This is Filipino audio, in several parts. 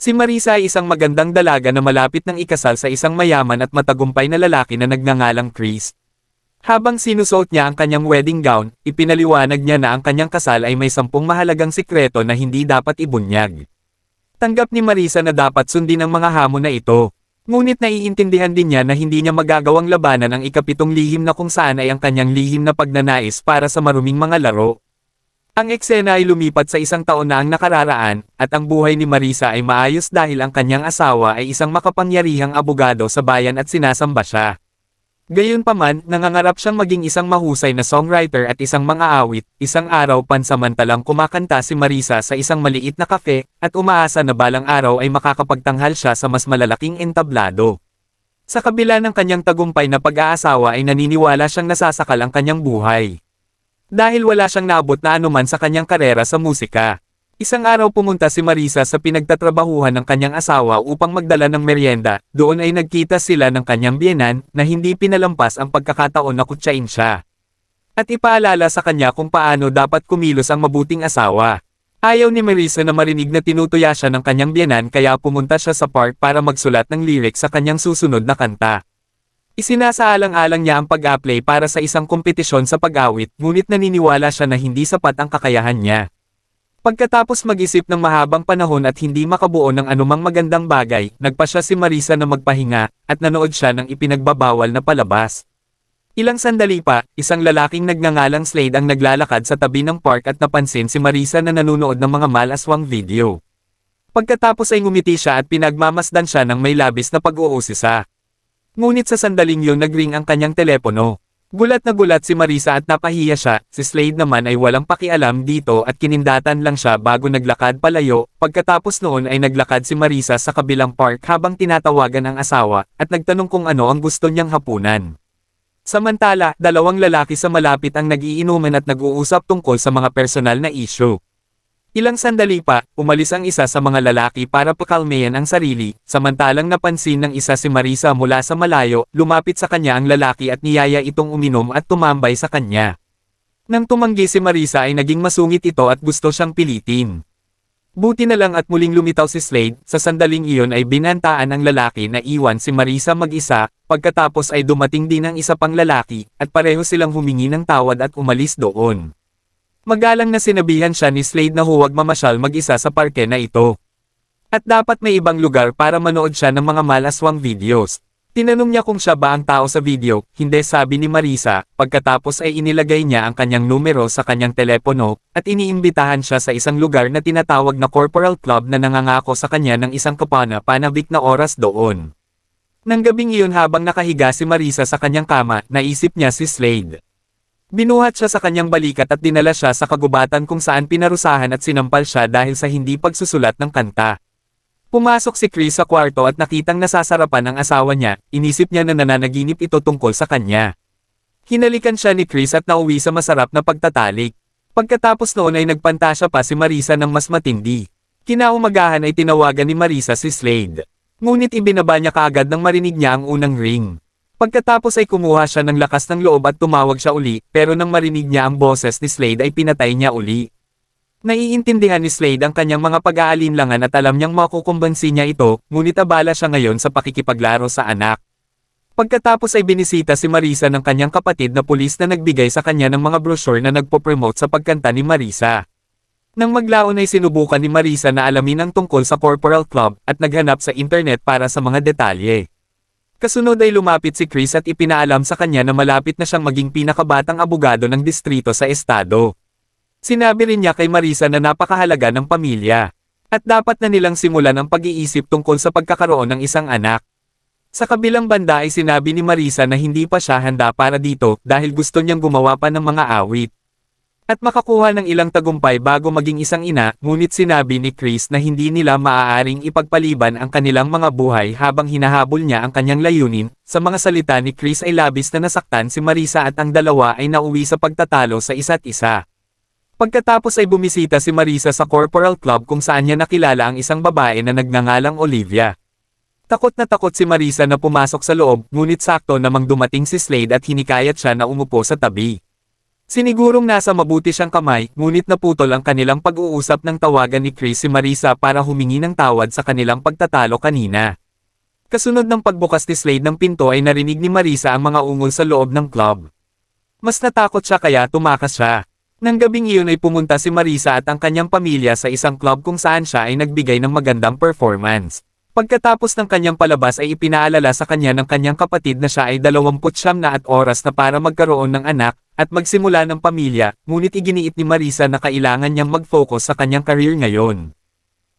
Si Marisa ay isang magandang dalaga na malapit ng ikasal sa isang mayaman at matagumpay na lalaki na nagngangalang Chris. Habang sinusuot niya ang kanyang wedding gown, ipinaliwanag niya na ang kanyang kasal ay may 10 mahalagang sikreto na hindi dapat ibunyag. Tanggap ni Marisa na dapat sundin ang mga hamon na ito. Ngunit naiintindihan din niya na hindi niya magagawang labanan ang ika-7 lihim na kung saan ay ang kanyang lihim na pagnanais para sa maruming mga laro. Ang eksena ay lumipat sa 1 taon na ang nakararaan, at ang buhay ni Marisa ay maayos dahil ang kanyang asawa ay isang makapangyarihang abogado sa bayan at sinasamba siya. Gayunpaman, nangangarap siyang maging isang mahusay na songwriter at isang mang-aawit. Isang araw pansamantalang kumakanta si Marisa sa isang maliit na kafe, at umaasa na balang araw ay makakapagtanghal siya sa mas malalaking entablado. Sa kabila ng kanyang tagumpay na pag-aasawa ay naniniwala siyang nasasakal ang kanyang buhay. Dahil wala siyang naabot na anuman sa kanyang karera sa musika. Isang araw pumunta si Marisa sa pinagtatrabahuhan ng kanyang asawa upang magdala ng merienda. Doon ay nagkita sila ng kanyang biyenan na hindi pinalampas ang pagkakataon na kutsain siya. At ipaalala sa kanya kung paano dapat kumilos ang mabuting asawa. Ayaw ni Marisa na marinig na tinutuya siya ng kanyang biyenan kaya pumunta siya sa park para magsulat ng lyrics sa kanyang susunod na kanta. Isinasaalang-alang niya ang pag-apply para sa isang kompetisyon sa pag-awit, ngunit naniniwala siya na hindi sapat ang kakayahan niya. Pagkatapos mag-isip ng mahabang panahon at hindi makabuo ng anumang magandang bagay, nagpasya si Marisa na magpahinga, at nanood siya ng ipinagbabawal na palabas. Ilang sandali pa, isang lalaking nagngangalang Slade ang naglalakad sa tabi ng park at napansin si Marisa na nanunood ng mga malaswang video. Pagkatapos ay ngumiti siya at pinagmamasdan siya ng may labis na pag-uusisa. Ngunit sa sandaling yun nagring ang kanyang telepono. Gulat na gulat si Marisa at napahiya siya, si Slade naman ay walang pakialam dito at kinindatan lang siya bago naglakad palayo. Pagkatapos noon ay naglakad si Marisa sa kabilang park habang tinatawagan ang asawa, at nagtanong kung ano ang gusto niyang hapunan. Samantala, 2 lalaki sa malapit ang nagiinuman at nag-uusap tungkol sa mga personal na issue. Ilang sandali pa, umalis ang isa sa mga lalaki para pakalmayan ang sarili, samantalang napansin ng isa si Marisa mula sa malayo, lumapit sa kanya ang lalaki at niyaya itong uminom at tumambay sa kanya. Nang tumanggi si Marisa ay naging masungit ito at gusto siyang pilitin. Buti na lang at muling lumitaw si Slade, sa sandaling iyon ay binantaan ng lalaki na iwan si Marisa mag-isa, pagkatapos ay dumating din ang isa pang lalaki, at pareho silang humingi ng tawad at umalis doon. Magalang na sinabihan siya ni Slade na huwag mamasyal mag-isa sa parke na ito. At dapat may ibang lugar para manood siya ng mga malaswang videos. Tinanong niya kung siya ba ang tao sa video, hindi sabi ni Marisa, pagkatapos ay inilagay niya ang kanyang numero sa kanyang telepono, at iniimbitahan siya sa isang lugar na tinatawag na Corporal Club na nangangako sa kanya ng isang kapana-panabik na oras doon. Nang gabing iyon habang nakahiga si Marisa sa kanyang kama, naisip niya si Slade. Binuhat siya sa kanyang balikat at dinala siya sa kagubatan kung saan pinarusahan at sinampal siya dahil sa hindi pagsusulat ng kanta. Pumasok si Chris sa kwarto at nakitang nasasarapan ang asawa niya, inisip niya na nananaginip ito tungkol sa kanya. Hinalikan siya ni Chris at nauwi sa masarap na pagtatalik. Pagkatapos noon ay nagpantasya pa si Marisa ng mas matindi. Kinaumagahan ay tinawagan ni Marisa si Slade. Ngunit ibinaba niya kaagad nang marinig niya ang unang ring. Pagkatapos ay kumuha siya ng lakas ng loob at tumawag siya uli, pero nang marinig niya ang boses ni Slade ay pinatay niya uli. Naiintindihan ni Slade ang kanyang mga pag-aalinlangan at alam niyang makukumbansi niya ito, ngunit abala siya ngayon sa pakikipaglaro sa anak. Pagkatapos ay binisita si Marisa ng kanyang kapatid na pulis na nagbigay sa kanya ng mga brochure na nagpo-promote sa pagkanta ni Marisa. Nang maglaon ay sinubukan ni Marisa na alamin ang tungkol sa Corporal Club at naghanap sa internet para sa mga detalye. Kasunod ay lumapit si Chris at ipinaalam sa kanya na malapit na siyang maging pinakabatang abogado ng distrito sa estado. Sinabi rin niya kay Marisa na napakahalaga ng pamilya, at dapat na nilang simulan ang pag-iisip tungkol sa pagkakaroon ng isang anak. Sa kabilang banda ay sinabi ni Marisa na hindi pa siya handa para dito dahil gusto niyang gumawa pa ng mga awit. At makakuha ng ilang tagumpay bago maging isang ina, ngunit sinabi ni Chris na hindi nila maaaring ipagpaliban ang kanilang mga buhay habang hinahabol niya ang kanyang layunin. Sa mga salita ni Chris ay labis na nasaktan si Marisa at ang dalawa ay nauwi sa pagtatalo sa isa't isa. Pagkatapos ay bumisita si Marisa sa Corporal Club kung saan niya nakilala ang isang babae na nagngangalang Olivia. Takot na takot si Marisa na pumasok sa loob, ngunit sakto namang dumating si Slade at hinikayat siya na umupo sa tabi. Sinigurong nasa mabuti siyang kamay, ngunit naputol ang kanilang pag-uusap ng tawagan ni Chris si Marisa para humingi ng tawad sa kanilang pagtatalo kanina. Kasunod ng pagbukas ni Slade ng pinto ay narinig ni Marisa ang mga ungol sa loob ng club. Mas natakot siya kaya tumakas siya. Nang gabing iyon ay pumunta si Marisa at ang kanyang pamilya sa isang club kung saan siya ay nagbigay ng magandang performance. Pagkatapos ng kanyang palabas ay ipinaalala sa kanya ng kanyang kapatid na siya ay 29 na at oras na para magkaroon ng anak, at magsimula ng pamilya, ngunit iginiit ni Marisa na kailangan niyang mag-focus sa kanyang career ngayon.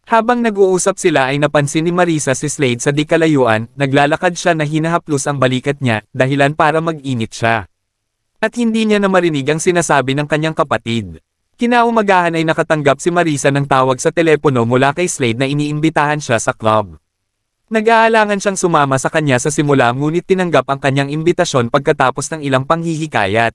Habang nag-uusap sila ay napansin ni Marisa si Slade sa di kalayuan, naglalakad siya na hinahaplos ang balikat niya, dahilan para mag-init siya. At hindi niya na marinig ang sinasabi ng kanyang kapatid. Kinaumagahan ay nakatanggap si Marisa ng tawag sa telepono mula kay Slade na iniimbitahan siya sa club. Nag-aalangan siyang sumama sa kanya sa simula ngunit tinanggap ang kanyang imbitasyon pagkatapos ng ilang panghihikayat.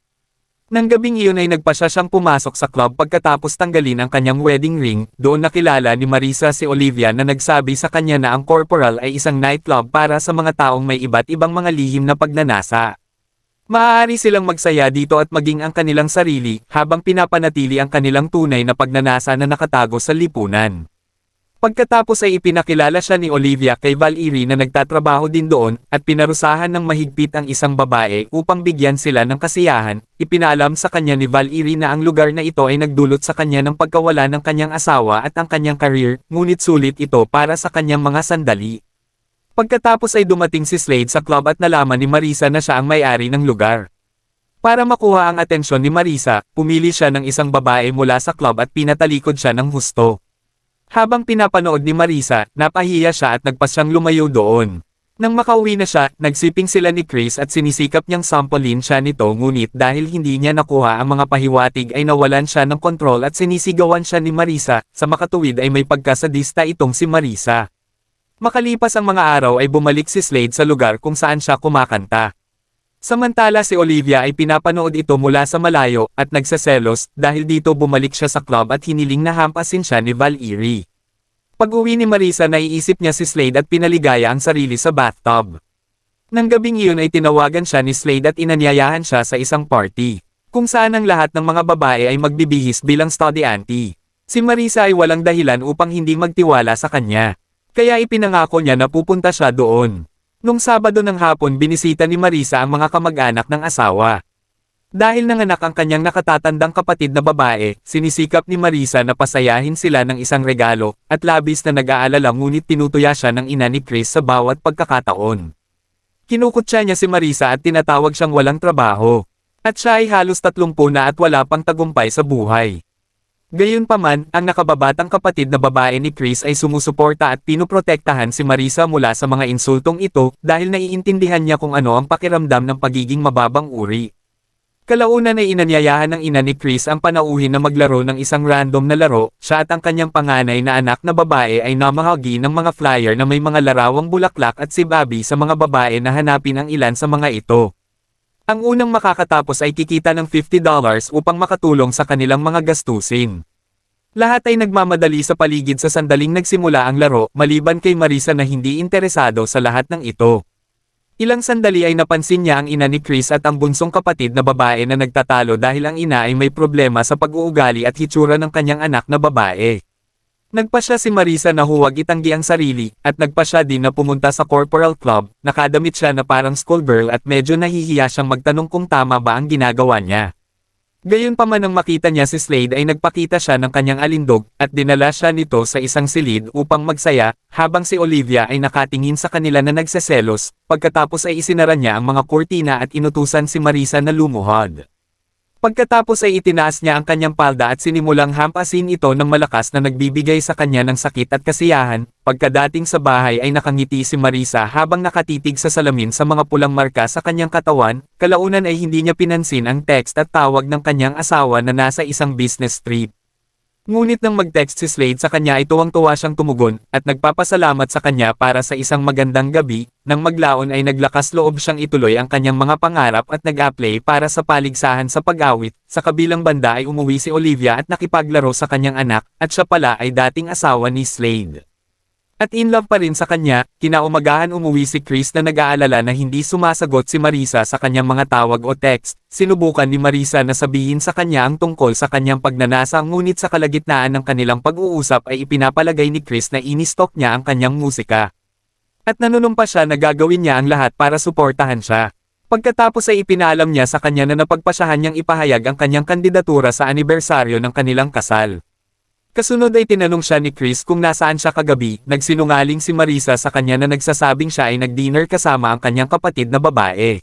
Nang gabing iyon ay nagpasya siyang pumasok sa club pagkatapos tanggalin ang kanyang wedding ring, doon nakilala ni Marisa si Olivia na nagsabi sa kanya na ang Corporal ay isang nightclub para sa mga taong may iba't ibang mga lihim na pagnanasa. Maaari silang magsaya dito at maging ang kanilang sarili, habang pinapanatili ang kanilang tunay na pagnanasa na nakatago sa lipunan. Pagkatapos ay ipinakilala siya ni Olivia kay Valerie na nagtatrabaho din doon, at pinarusahan ng mahigpit ang isang babae upang bigyan sila ng kasiyahan. Ipinaalam sa kanya ni Valerie na ang lugar na ito ay nagdulot sa kanya ng pagkawala ng kanyang asawa at ang kanyang career, ngunit sulit ito para sa kanyang mga sandali. Pagkatapos ay dumating si Slade sa club at nalaman ni Marisa na siya ang may-ari ng lugar. Para makuha ang atensyon ni Marisa, pumili siya ng isang babae mula sa club at pinatalikod siya ng husto. Habang pinapanood ni Marisa, napahiya siya at nagpasyang lumayo doon. Nang makauwi na siya, nagsiping sila ni Chris at sinisikap niyang sampolin siya nito ngunit dahil hindi niya nakuha ang mga pahiwatig ay nawalan siya ng kontrol at sinisigawan siya ni Marisa. Sa makatuwid ay may pagkasadista itong si Marisa. Makalipas ang mga araw ay bumalik si Slade sa lugar kung saan siya kumakanta. Samantala si Olivia ay pinapanood ito mula sa malayo at nagseselos dahil dito bumalik siya sa club at hiniling na hampasin siya ni Valerie. Pag-uwi ni Marisa naiisip niya si Slade at pinaligaya ang sarili sa bathtub. Nang gabing iyon ay tinawagan siya ni Slade at inanyayahan siya sa isang party, kung saan ang lahat ng mga babae ay magbibihis bilang study auntie. Si Marisa ay walang dahilan upang hindi magtiwala sa kanya. Kaya ipinangako niya na pupunta siya doon. Nung Sabado ng hapon binisita ni Marisa ang mga kamag-anak ng asawa. Dahil nanganak ang kanyang nakatatandang kapatid na babae, sinisikap ni Marisa na pasayahin sila ng isang regalo, at labis na nag-aalala ngunit tinutuya siya ng ina ni Chris sa bawat pagkakataon. Kinukutya niya si Marisa at tinatawag siyang walang trabaho. At siya ay halos 30 na at wala pang tagumpay sa buhay. Gayunpaman, ang nakababatang kapatid na babae ni Chris ay sumusuporta at pinoprotektahan si Marisa mula sa mga insultong ito dahil naiintindihan niya kung ano ang pakiramdam ng pagiging mababang uri. Kalaunan ay inanyayahan ng ina ni Chris ang panauhin na maglaro ng isang random na laro. Siya at ang kanyang panganay na anak na babae ay namahagi ng mga flyer na may mga larawang bulaklak at sibabi sa mga babae na hanapin ang ilan sa mga ito. Ang unang makakatapos ay kikita ng $50 upang makatulong sa kanilang mga gastusin. Lahat ay nagmamadali sa paligid sa sandaling nagsimula ang laro, maliban kay Marisa na hindi interesado sa lahat ng ito. Ilang sandali ay napansin niya ang ina ni Chris at ang bunsong kapatid na babae na nagtatalo dahil ang ina ay may problema sa pag-uugali at hitsura ng kanyang anak na babae. Nagpasya si Marisa na huwag itanggi ang sarili, at nagpasya din na pumunta sa Corporal Club. Nakadamit siya na parang schoolgirl at medyo nahihiya siyang magtanong kung tama ba ang ginagawa niya. Gayunpaman nang makita niya si Slade ay nagpakita siya ng kanyang alindog, at dinala siya nito sa isang silid upang magsaya, habang si Olivia ay nakatingin sa kanila na nagseselos. Pagkatapos ay isinara niya ang mga kurtina at inutusan si Marisa na lumuhod. Pagkatapos ay itinaas niya ang kanyang palda at sinimulang hampasin ito ng malakas na nagbibigay sa kanya ng sakit at kasiyahan. Pagkadating sa bahay ay nakangiti si Marisa habang nakatitig sa salamin sa mga pulang marka sa kanyang katawan. Kalaunan ay hindi niya pinansin ang text at tawag ng kanyang asawa na nasa isang business trip. Ngunit nang mag-text si Slade sa kanya ay tuwang-tuwa siyang tumugon, at nagpapasalamat sa kanya para sa isang magandang gabi. Nang maglaon ay naglakas loob siyang ituloy ang kanyang mga pangarap at nag-apply para sa paligsahan sa pag-awit. Sa kabilang banda ay umuwi si Olivia at nakipaglaro sa kanyang anak, at siya pala ay dating asawa ni Slade. At in love pa rin sa kanya, kinaumagahan umuwi si Chris na nag-aalala na hindi sumasagot si Marisa sa kanyang mga tawag o text. Sinubukan ni Marisa na sabihin sa kanya ang tungkol sa kanyang pagnanasa, ngunit sa kalagitnaan ng kanilang pag-uusap ay ipinapalagay ni Chris na ini-stalk niya ang kanyang musika. At nanunumpa siya na gagawin niya ang lahat para suportahan siya. Pagkatapos ay ipinaalam niya sa kanya na napagpasyahan niyang ipahayag ang kanyang kandidatura sa anibersaryo ng kanilang kasal. Kasunod ay tinanong siya ni Chris kung nasaan siya kagabi. Nagsinungaling si Marisa sa kanya na nagsasabing siya ay nag-dinner kasama ang kanyang kapatid na babae.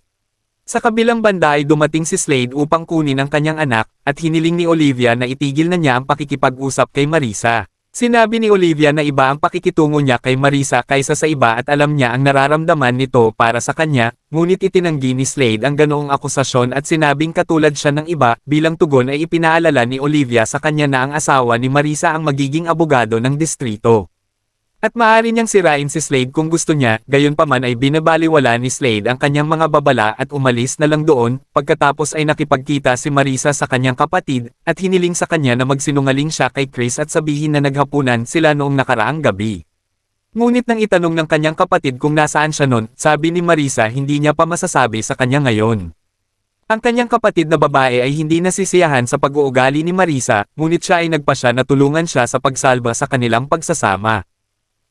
Sa kabilang banda ay dumating si Slade upang kunin ang kanyang anak, at hiniling ni Olivia na itigil na niya ang pakikipag-usap kay Marisa. Sinabi ni Olivia na iba ang pakikitungo niya kay Marisa kaysa sa iba at alam niya ang nararamdaman nito para sa kanya, ngunit itinanggi ni Slade ang ganoong akusasyon at sinabing katulad siya ng iba. Bilang tugon ay ipinaalala ni Olivia sa kanya na ang asawa ni Marisa ang magiging abogado ng distrito. At maaari niyang sirain si Slade kung gusto niya, gayunpaman ay binabaliwala ni Slade ang kanyang mga babala at umalis na lang doon. Pagkatapos ay nakipagkita si Marisa sa kanyang kapatid, at hiniling sa kanya na magsinungaling siya kay Chris at sabihin na naghapunan sila noong nakaraang gabi. Ngunit nang itanong ng kanyang kapatid kung nasaan siya noon, sabi ni Marisa hindi niya pa masasabi sa kanya ngayon. Ang kanyang kapatid na babae ay hindi nasisiyahan sa pag-uugali ni Marisa, ngunit siya ay nagpasya na tulungan siya sa pagsalba sa kanilang pagsasama.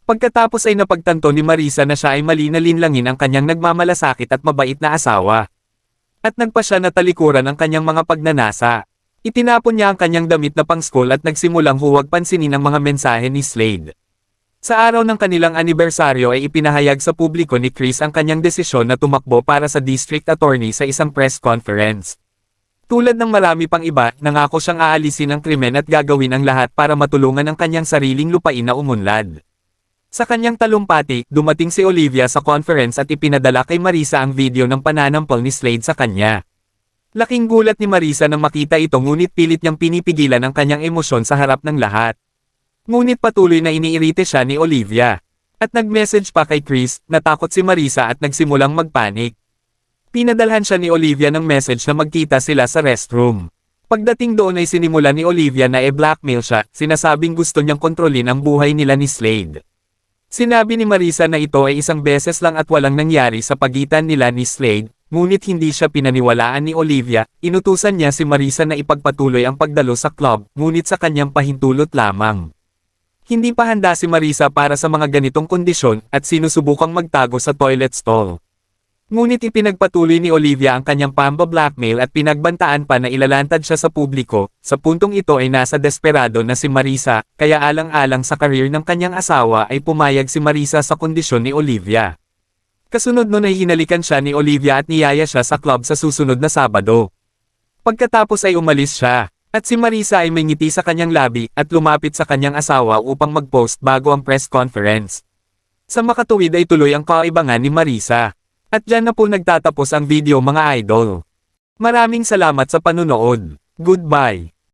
Pagkatapos ay napagtanto ni Marisa na siya ay mali na linlangin ang kanyang nagmamalasakit at mabait na asawa. At nagpasya na talikuran ang kanyang mga pagnanasa. Itinapon niya ang kanyang damit na pang-school at nagsimulang huwag pansinin ang mga mensahe ni Slade. Sa araw ng kanilang anibersaryo ay ipinahayag sa publiko ni Chris ang kanyang desisyon na tumakbo para sa district attorney sa isang press conference. Tulad ng marami pang iba, nangako siyang aalisin ang krimen at gagawin ang lahat para matulungan ang kanyang sariling lupain na umunlad. Sa kanyang talumpati, dumating si Olivia sa conference at ipinadala kay Marisa ang video ng pananampal ni Slade sa kanya. Laking gulat ni Marisa nang makita ito, ngunit pilit niyang pinipigilan ang kanyang emosyon sa harap ng lahat. Ngunit patuloy na iniirite siya ni Olivia. At nag-message pa kay Chris, natakot si Marisa at nagsimulang magpanik. Pinadalhan siya ni Olivia ng message na magkita sila sa restroom. Pagdating doon ay sinimula ni Olivia na blackmail siya, sinasabing gusto niyang kontrolin ang buhay nila ni Slade. Sinabi ni Marisa na ito ay isang beses lang at walang nangyari sa pagitan nila ni Slade, ngunit hindi siya pinaniwalaan ni Olivia. Inutusan niya si Marisa na ipagpatuloy ang pagdalo sa club, ngunit sa kanyang pahintulot lamang. Hindi pa handa si Marisa para sa mga ganitong kondisyon, at sinusubukang magtago sa toilet stall. Ngunit ipinagpatuloy ni Olivia ang kanyang pamba-blackmail at pinagbantaan pa na ilalantad siya sa publiko. Sa puntong ito ay nasa desperado na si Marisa, kaya alang-alang sa career ng kanyang asawa ay pumayag si Marisa sa kondisyon ni Olivia. Kasunod nun ay hinalikan siya ni Olivia at niyaya siya sa club sa susunod na Sabado. Pagkatapos ay umalis siya, at si Marisa ay may ngiti sa kanyang labi at lumapit sa kanyang asawa upang mag-post bago ang press conference. Sa makatuwid ay tuloy ang kaibangan ni Marisa. At dyan na po nagtatapos ang video mga idol. Maraming salamat sa panunood. Goodbye.